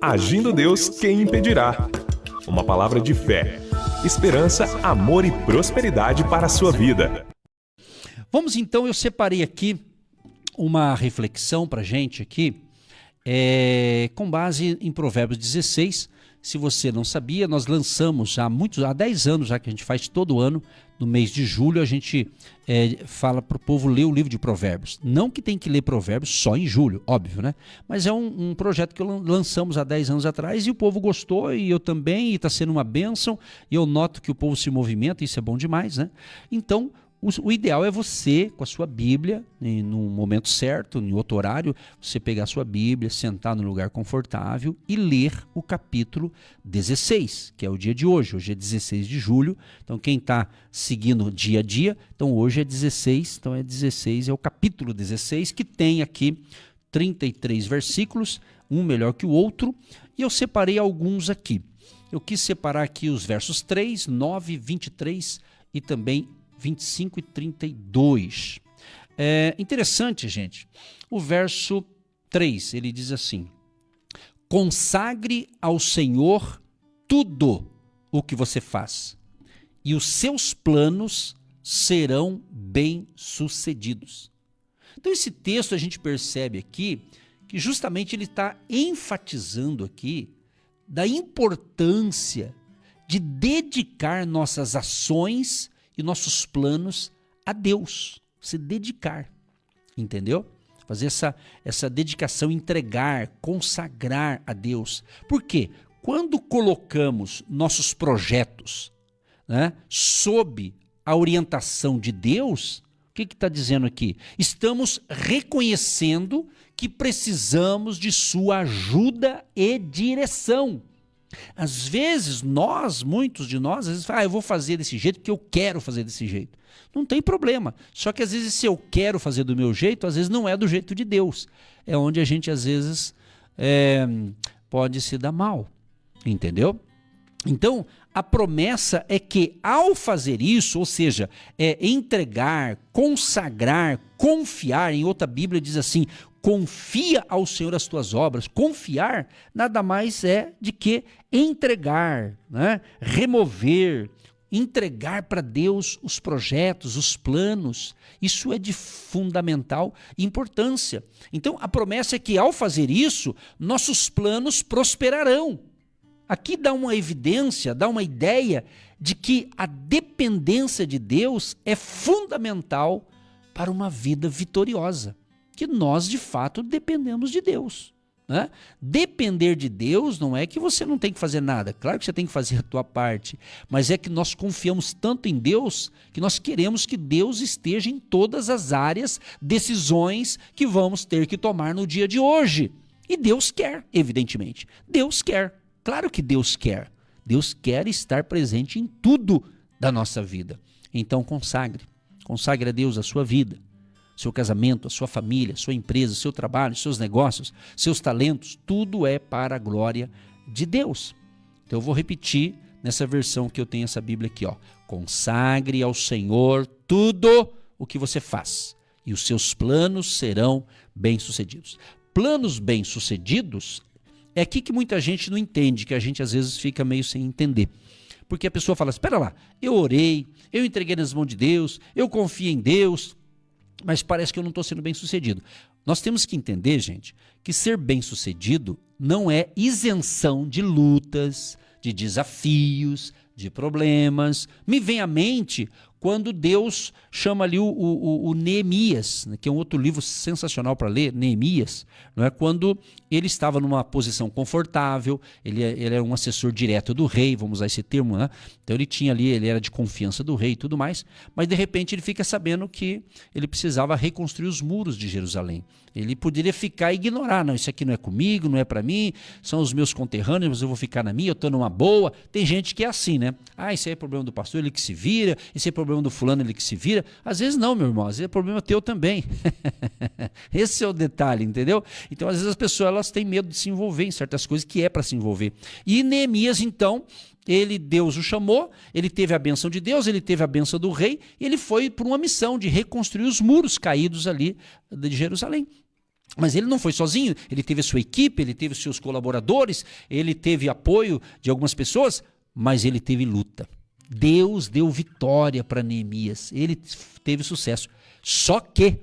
Agindo Deus, quem impedirá? Uma palavra de fé, esperança, amor e prosperidade para a sua vida. Vamos então, eu separei aqui uma reflexão para a gente aqui, com base em Provérbios 16. Se você não sabia, nós lançamos há 10 anos já que a gente faz todo ano, no mês de julho, a gente fala para o povo ler o livro de Provérbios. Não que tem que ler Provérbios só em julho, óbvio, né? Mas é um projeto que lançamos há 10 anos atrás e o povo gostou, e eu também, e está sendo uma bênção, e eu noto que o povo se movimenta, isso é bom demais, né? Então, o ideal é você, com a sua Bíblia, no momento certo, em outro horário, você pegar a sua Bíblia, sentar no lugar confortável e ler o capítulo 16, que é o dia de hoje. Hoje é 16 de julho, então quem está seguindo dia a dia, então hoje é 16, então 16 é o capítulo 16, que tem aqui 33 versículos, um melhor que o outro, e eu separei alguns aqui. Eu quis separar aqui os versos 3, 9, 23 e também 25 e 32. Interessante, gente. O verso 3, ele diz assim: consagre ao Senhor tudo o que você faz, e os seus planos serão bem-sucedidos. Então, esse texto a gente percebe aqui que justamente ele está enfatizando aqui da importância de dedicar nossas ações e nossos planos a Deus, se dedicar, entendeu? Fazer essa dedicação, entregar, consagrar a Deus. Por quê? Quando colocamos nossos projetos, né, sob a orientação de Deus, o que está dizendo aqui? Estamos reconhecendo que precisamos de sua ajuda e direção. Às vezes, muitos de nós, às vezes falam, eu vou fazer desse jeito porque eu quero fazer desse jeito. Não tem problema. Só que às vezes, se eu quero fazer do meu jeito, às vezes não é do jeito de Deus. É onde a gente, às vezes, pode se dar mal. Entendeu? Então, a promessa é que ao fazer isso, ou seja, entregar, consagrar, confiar, em outra Bíblia diz assim, confia ao Senhor as tuas obras. Confiar nada mais é de que entregar, né? Remover, entregar para Deus os projetos, os planos. Isso é de fundamental importância. Então, a promessa é que ao fazer isso, nossos planos prosperarão. Aqui dá uma evidência, dá uma ideia de que a dependência de Deus é fundamental para uma vida vitoriosa. Que nós, de fato, dependemos de Deus, né? Depender de Deus não é que você não tem que fazer nada. Claro que você tem que fazer a tua parte, mas é que nós confiamos tanto em Deus que nós queremos que Deus esteja em todas as áreas, decisões que vamos ter que tomar no dia de hoje. E Deus quer, evidentemente. Deus quer. Claro que Deus quer. Deus quer estar presente em tudo da nossa vida. Então consagre a Deus a sua vida, seu casamento, a sua família, sua empresa, seu trabalho, seus negócios, seus talentos, tudo é para a glória de Deus. Então eu vou repetir nessa versão que eu tenho essa Bíblia aqui, ó. Consagre ao Senhor tudo o que você faz, e os seus planos serão bem-sucedidos. Planos bem-sucedidos é aqui que muita gente não entende, que a gente às vezes fica meio sem entender. Porque a pessoa fala, espera lá, eu orei, eu entreguei nas mãos de Deus, eu confio em Deus, mas parece que eu não estou sendo bem-sucedido. Nós temos que entender, gente, que ser bem-sucedido não é isenção de lutas, de desafios, de problemas. Me vem à mente quando Deus chama ali o Neemias, né, que é um outro livro sensacional para ler, Neemias, não é? Quando ele estava numa posição confortável, ele era um assessor direto do rei, vamos usar esse termo, né? Então ele era de confiança do rei e tudo mais, mas de repente ele fica sabendo que ele precisava reconstruir os muros de Jerusalém. Ele poderia ficar e ignorar, não, isso aqui não é comigo, não é para mim, são os meus conterrâneos, mas eu vou ficar na minha, eu estou numa boa. Tem gente que é assim, né? Esse aí é problema do pastor, ele que se vira, esse é problema do fulano, ele que se vira. Às vezes não, meu irmão, às vezes é problema teu também. Esse é o detalhe, entendeu? Então, às vezes as pessoas elas têm medo de se envolver em certas coisas que é para se envolver. E Neemias, então, Deus o chamou, ele teve a bênção de Deus, ele teve a bênção do rei, e ele foi por uma missão de reconstruir os muros caídos ali de Jerusalém. Mas ele não foi sozinho, ele teve a sua equipe, ele teve os seus colaboradores, ele teve apoio de algumas pessoas, mas ele teve luta. Deus deu vitória para Neemias, ele teve sucesso. Só que,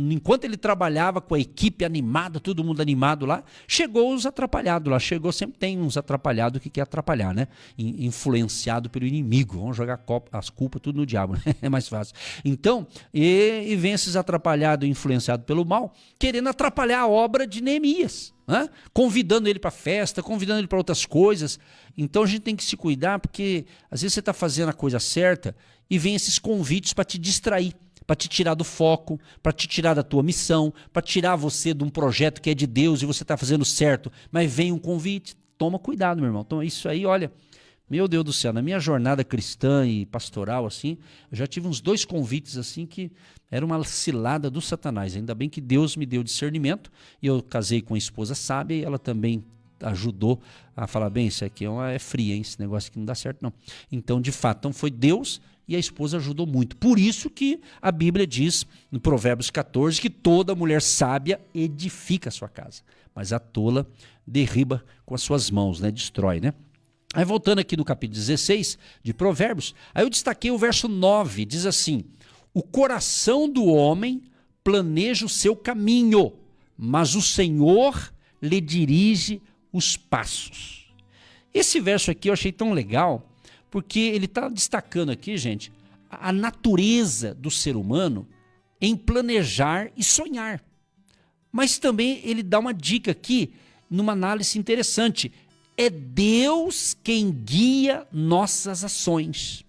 enquanto ele trabalhava com a equipe animada, todo mundo animado lá, chegou os atrapalhados lá. Sempre tem uns atrapalhados que quer atrapalhar, né? Influenciado pelo inimigo. Vamos jogar as culpas tudo no diabo, né? É mais fácil. Então, e vem esses atrapalhados influenciados pelo mal, querendo atrapalhar a obra de Neemias, né? Convidando ele para festa, convidando ele para outras coisas. Então a gente tem que se cuidar, porque às vezes você está fazendo a coisa certa e vem esses convites para te distrair, para te tirar do foco, para te tirar da tua missão, para tirar você de um projeto que é de Deus e você está fazendo certo, mas vem um convite. Toma cuidado, meu irmão. Então, isso aí, olha, meu Deus do céu, na minha jornada cristã e pastoral, assim, eu já tive uns 2 convites assim que era uma cilada do Satanás. Ainda bem que Deus me deu discernimento e eu casei com uma esposa sábia e ela também ajudou a falar, bem, isso aqui é frio, hein? Esse negócio aqui não dá certo, não. Então, de fato, então foi Deus e a esposa ajudou muito. Por isso que a Bíblia diz, no Provérbios 14, que toda mulher sábia edifica a sua casa, mas a tola derriba com as suas mãos, né? Destrói, né? Aí voltando aqui no capítulo 16 de Provérbios, aí eu destaquei o verso 9, diz assim: o coração do homem planeja o seu caminho, mas o Senhor lhe dirige os passos. Esse verso aqui eu achei tão legal, porque ele está destacando aqui, gente, a natureza do ser humano em planejar e sonhar. Mas também ele dá uma dica aqui, numa análise interessante. É Deus quem guia nossas ações.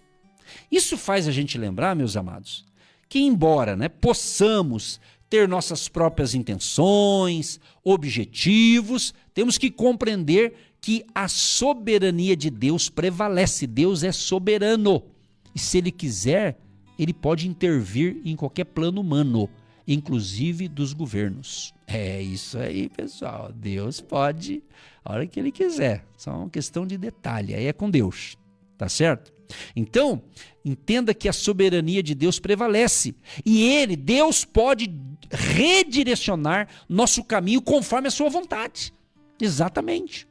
Isso faz a gente lembrar, meus amados, que embora, né, possamos ter nossas próprias intenções, objetivos, temos que compreender que a soberania de Deus prevalece. Deus é soberano. E se Ele quiser, Ele pode intervir em qualquer plano humano, inclusive dos governos. É isso aí, pessoal. Deus pode, a hora que Ele quiser. Só uma questão de detalhe. Aí é com Deus. Tá certo? Então, entenda que a soberania de Deus prevalece. E Deus pode redirecionar nosso caminho conforme a sua vontade. Exatamente.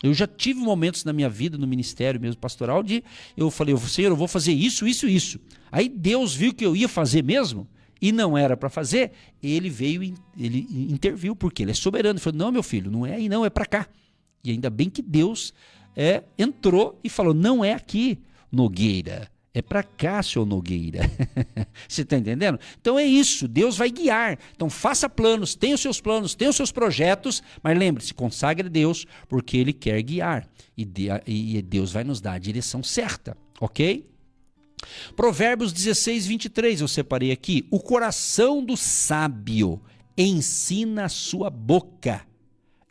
Eu já tive momentos na minha vida, no ministério mesmo pastoral, de eu falei, Senhor, eu vou fazer isso, isso, isso. Aí Deus viu que eu ia fazer mesmo e não era para fazer, ele veio, ele interviu, porque ele é soberano. Ele falou, não, meu filho, não é aí não, é para cá. E ainda bem que Deus entrou e falou, não é aqui, Nogueira, é para cá, seu Nogueira. Você está entendendo? Então é isso, Deus vai guiar. Então faça planos, tenha os seus projetos, mas lembre-se, consagre a Deus, porque Ele quer guiar. E Deus vai nos dar a direção certa, ok? Provérbios 16, 23, eu separei aqui. O coração do sábio ensina a sua boca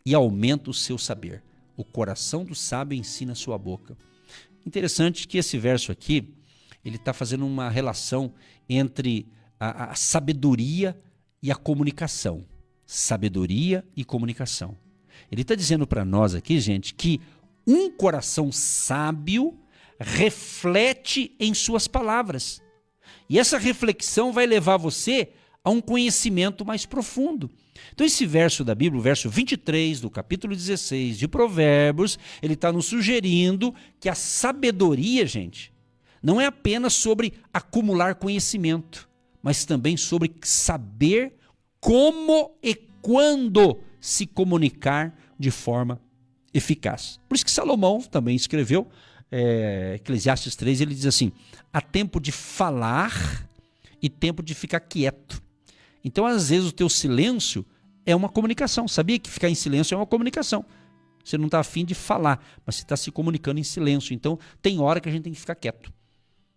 e aumenta o seu saber. O coração do sábio ensina a sua boca. Interessante que esse verso aqui, ele está fazendo uma relação entre a sabedoria e a comunicação. Sabedoria e comunicação. Ele está dizendo para nós aqui, gente, que um coração sábio reflete em suas palavras. E essa reflexão vai levar você a um conhecimento mais profundo. Então esse verso da Bíblia, o verso 23 do capítulo 16 de Provérbios, ele está nos sugerindo que a sabedoria, gente, não é apenas sobre acumular conhecimento, mas também sobre saber como e quando se comunicar de forma eficaz. Por isso que Salomão também escreveu, Eclesiastes 3, ele diz assim, há tempo de falar e tempo de ficar quieto. Então, às vezes, o teu silêncio é uma comunicação. Sabia que ficar em silêncio é uma comunicação? Você não está afim de falar, mas você está se comunicando em silêncio. Então, tem hora que a gente tem que ficar quieto.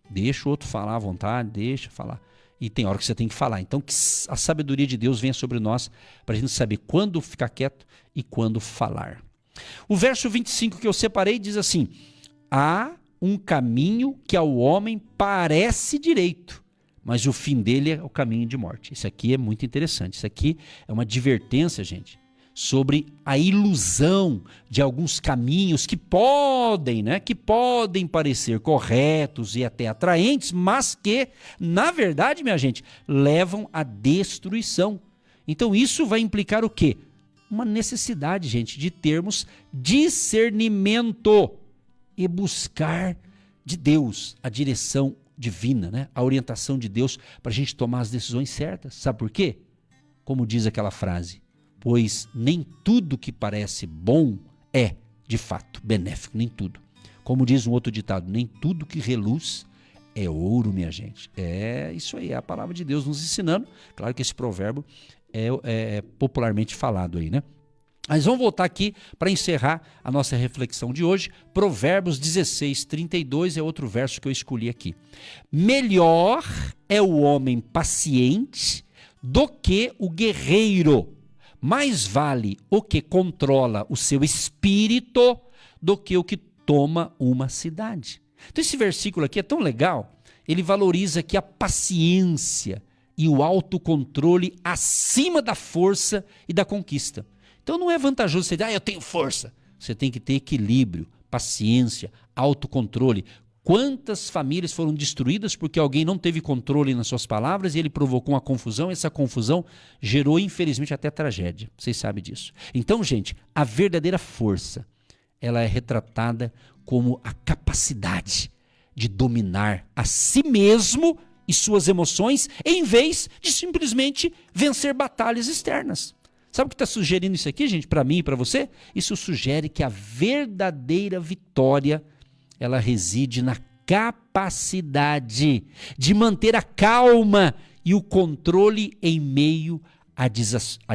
Deixa o outro falar à vontade, deixa falar. E tem hora que você tem que falar. Então, que a sabedoria de Deus venha sobre nós para a gente saber quando ficar quieto e quando falar. O verso 25 que eu separei diz assim, há um caminho que ao homem parece direito, mas o fim dele é o caminho de morte. Isso aqui é muito interessante. Isso aqui é uma advertência, gente, sobre a ilusão de alguns caminhos que podem parecer corretos e até atraentes, mas que, na verdade, minha gente, levam à destruição. Então isso vai implicar o quê? Uma necessidade, gente, de termos discernimento e buscar de Deus a direção divina, né? A orientação de Deus para a gente tomar as decisões certas. Sabe por quê? Como diz aquela frase, pois nem tudo que parece bom é, de fato, benéfico, nem tudo. Como diz um outro ditado, nem tudo que reluz é ouro, minha gente. É isso aí, é a palavra de Deus nos ensinando. Claro que esse provérbio é popularmente falado aí, né? Mas vamos voltar aqui para encerrar a nossa reflexão de hoje. Provérbios 16, 32 é outro verso que eu escolhi aqui. Melhor é o homem paciente do que o guerreiro. Mais vale o que controla o seu espírito do que o que toma uma cidade. Então esse versículo aqui é tão legal, ele valoriza aqui a paciência e o autocontrole acima da força e da conquista. Então não é vantajoso você dizer, eu tenho força. Você tem que ter equilíbrio, paciência, autocontrole. Quantas famílias foram destruídas porque alguém não teve controle nas suas palavras e ele provocou uma confusão, e essa confusão gerou, infelizmente, até tragédia. Vocês sabem disso. Então, gente, a verdadeira força, ela é retratada como a capacidade de dominar a si mesmo e suas emoções, em vez de simplesmente vencer batalhas externas. Sabe o que está sugerindo isso aqui, gente, para mim e para você? Isso sugere que a verdadeira vitória, ela reside na capacidade de manter a calma e o controle em meio a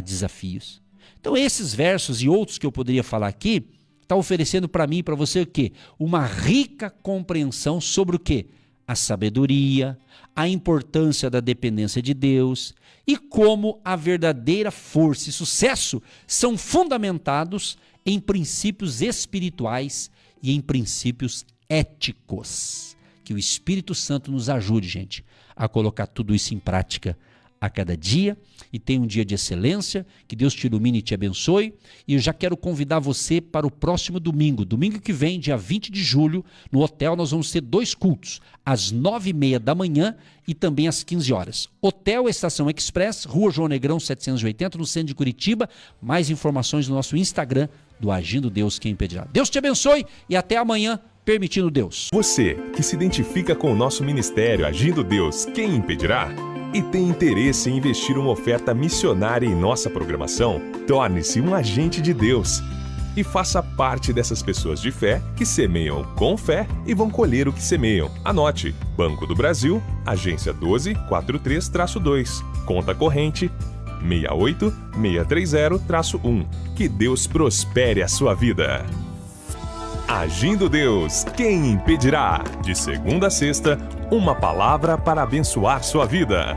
desafios. Então esses versos e outros que eu poderia falar aqui, está oferecendo para mim e para você o quê? Uma rica compreensão sobre o quê? A sabedoria, a importância da dependência de Deus e como a verdadeira força e sucesso são fundamentados em princípios espirituais e em princípios éticos. Que o Espírito Santo nos ajude, gente, a colocar tudo isso em prática a cada dia e tenha um dia de excelência, que Deus te ilumine e te abençoe. E eu já quero convidar você para o próximo domingo que vem, dia 20 de julho, no hotel nós vamos ter 2 cultos, às 9h30 da manhã e também às 15 horas. Hotel Estação Express, Rua João Negrão 780, no centro de Curitiba. Mais informações no nosso Instagram do Agindo Deus Quem Impedirá. Deus te abençoe e até amanhã, permitindo Deus. Você que se identifica com o nosso ministério Agindo Deus Quem Impedirá e tem interesse em investir uma oferta missionária em nossa programação, torne-se um agente de Deus e faça parte dessas pessoas de fé que semeiam com fé e vão colher o que semeiam. Anote: Banco do Brasil, agência 1243-2, conta corrente 68630-1. Que Deus prospere a sua vida. Agindo Deus, quem impedirá? De segunda a sexta, uma palavra para abençoar sua vida.